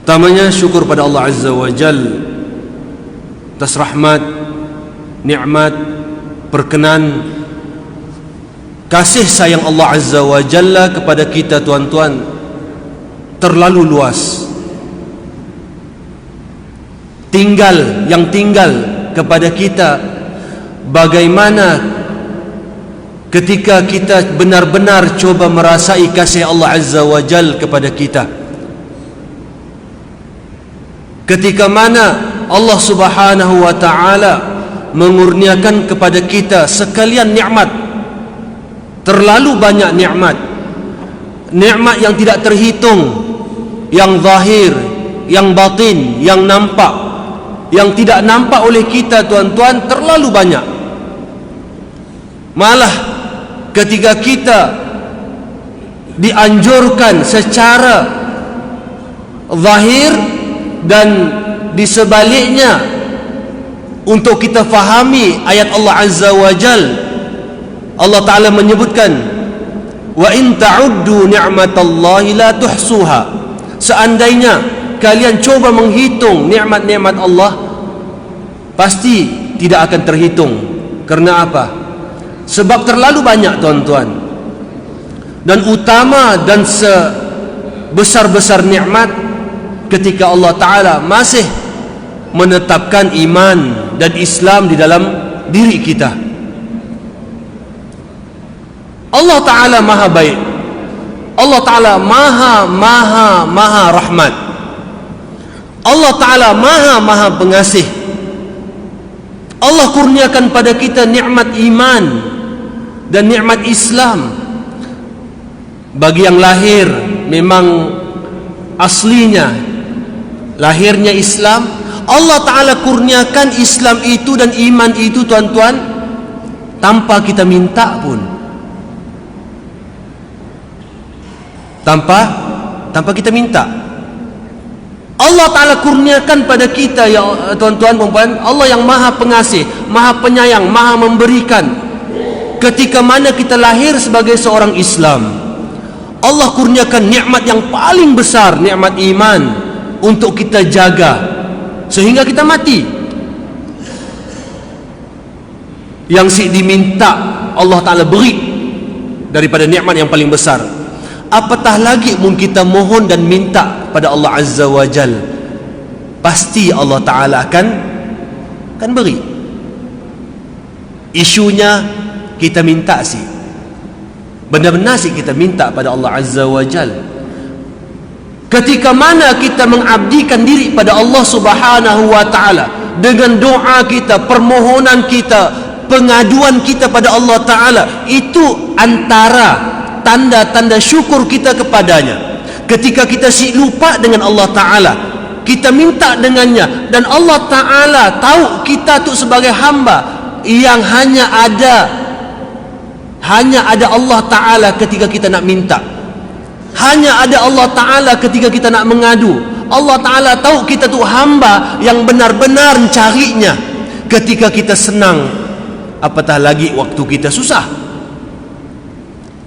Pertamanya syukur pada Allah Azza wa Jal atas rahmat, nikmat, perkenan, kasih sayang Allah Azza wa Jalla kepada kita tuan-tuan terlalu luas. Yang tinggal kepada kita bagaimana ketika kita benar-benar coba merasai kasih Allah Azza wa Jal kepada kita. Ketika mana Allah Subhanahu wa ta'ala mengurniakan kepada kita sekalian nikmat, terlalu banyak nikmat, nikmat yang tidak terhitung, yang zahir, yang batin, yang nampak, yang tidak nampak oleh kita tuan-tuan, terlalu banyak. Malah ketika kita dianjurkan secara zahir dan di sebaliknya untuk kita fahami ayat Allah Azza wa Jal, Allah Ta'ala menyebutkan, wa in ta'uddu ni'matallahi la tuhsuha. Seandainya kalian coba menghitung nikmat-nikmat Allah, pasti tidak akan terhitung. Karena apa? Sebab terlalu banyak tuan-tuan. Dan utama dan sebesar-besar nikmat ketika Allah Ta'ala masih menetapkan iman dan Islam di dalam diri kita. Allah Ta'ala maha baik, Allah Ta'ala maha rahmat, Allah Ta'ala maha pengasih. Allah kurniakan pada kita nikmat iman dan nikmat Islam. Bagi yang lahir memang aslinya lahirnya Islam, Allah Ta'ala kurniakan Islam itu dan iman itu tuan-tuan tanpa kita minta pun, tanpa kita minta. Allah Ta'ala kurniakan pada kita, ya tuan-tuan perempuan, Allah yang maha pengasih, maha penyayang, maha memberikan. Ketika mana kita lahir sebagai seorang Islam, Allah kurniakan nikmat yang paling besar, nikmat iman, untuk kita jaga sehingga kita mati. Yang si diminta Allah Ta'ala beri daripada nikmat yang paling besar, apatah lagi mun kita mohon dan minta pada Allah Azza wa Jal, pasti Allah Ta'ala akan beri. Isunya kita minta sih, benar-benar sih kita minta pada Allah Azza wa Jal. Ketika mana kita mengabdikan diri pada Allah Subhanahu wa Ta'ala dengan doa kita, permohonan kita, pengaduan kita pada Allah Ta'ala, itu antara tanda-tanda syukur kita kepadanya. Ketika kita lupa dengan Allah Ta'ala, kita minta dengannya, dan Allah Ta'ala tahu kita tu sebagai hamba yang hanya ada Allah Ta'ala ketika kita nak minta, hanya ada Allah Ta'ala ketika kita nak mengadu. Allah Ta'ala tahu kita tu hamba yang benar-benar mencarinya ketika kita senang, apatah lagi waktu kita susah.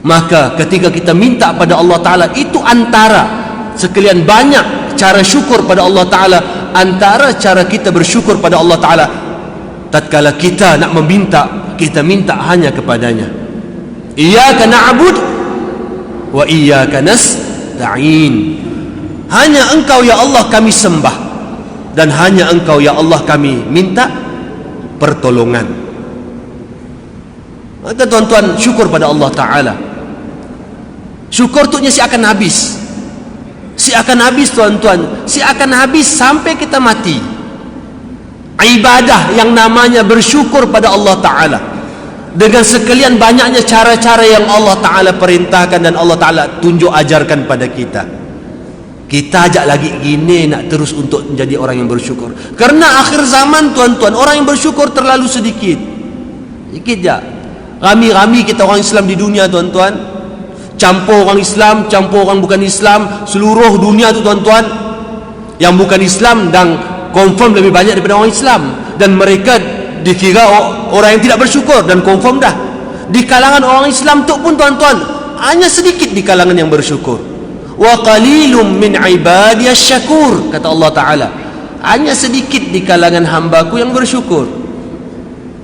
Maka ketika kita minta pada Allah Ta'ala, itu antara sekalian banyak cara syukur pada Allah Ta'ala. Antara cara kita bersyukur pada Allah Ta'ala, tatkala kita nak meminta, kita minta hanya kepadanya. Iyyaka na'budu wa iyyaka nasta'in. Hanya Engkau ya Allah kami sembah, dan hanya Engkau ya Allah kami minta pertolongan. Maka tuan-tuan, syukur pada Allah Ta'ala. Syukur tu si akan habis, tuan-tuan, si akan habis sampai kita mati. Ibadah yang namanya bersyukur pada Allah Ta'ala, dengan sekalian banyaknya cara-cara yang Allah Ta'ala perintahkan dan Allah Ta'ala tunjuk ajarkan pada kita. Kita ajak lagi gini nak terus untuk menjadi orang yang bersyukur. Karena akhir zaman tuan-tuan, orang yang bersyukur terlalu sedikit je. Rami-rami kita orang Islam di dunia tuan-tuan, campur orang Islam, campur orang bukan Islam. Seluruh dunia tu tuan-tuan, yang bukan Islam dan confirm lebih banyak daripada orang Islam, dan mereka dikira orang yang tidak bersyukur, dan confirm dah. Di kalangan orang Islam tu pun tuan-tuan, hanya sedikit di kalangan yang bersyukur. wa qalilum min ibadiyas syakur, kata Allah Ta'ala. Hanya sedikit di kalangan hambaku yang bersyukur.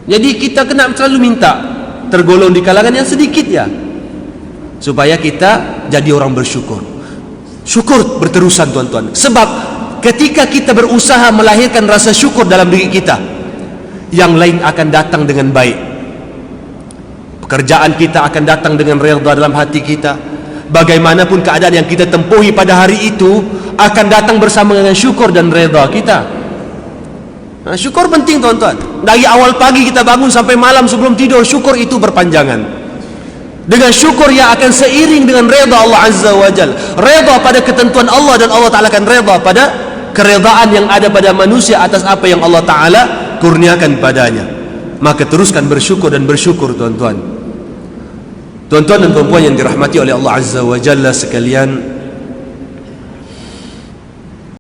Jadi kita kena selalu minta tergolong di kalangan yang sedikit ya, supaya kita jadi orang bersyukur. Syukur berterusan tuan-tuan. Sebab ketika kita berusaha melahirkan rasa syukur dalam diri kita, yang lain akan datang dengan baik. Pekerjaan kita akan datang dengan redha dalam hati kita. Bagaimanapun keadaan yang kita tempuhi pada hari itu akan datang bersama dengan syukur dan redha kita. Syukur penting tuan-tuan. Dari awal pagi kita bangun sampai malam sebelum tidur, syukur itu berpanjangan. Dengan syukur yang akan seiring dengan redha Allah Azza wa Jal, redha pada ketentuan Allah, dan Allah Ta'ala akan redha pada keredaan yang ada pada manusia atas apa yang Allah Ta'ala kurniakan padanya. Maka teruskan bersyukur dan bersyukur tuan-tuan. Tuan-tuan dan puan-puan yang dirahmati oleh Allah Azza wa Jalla sekalian,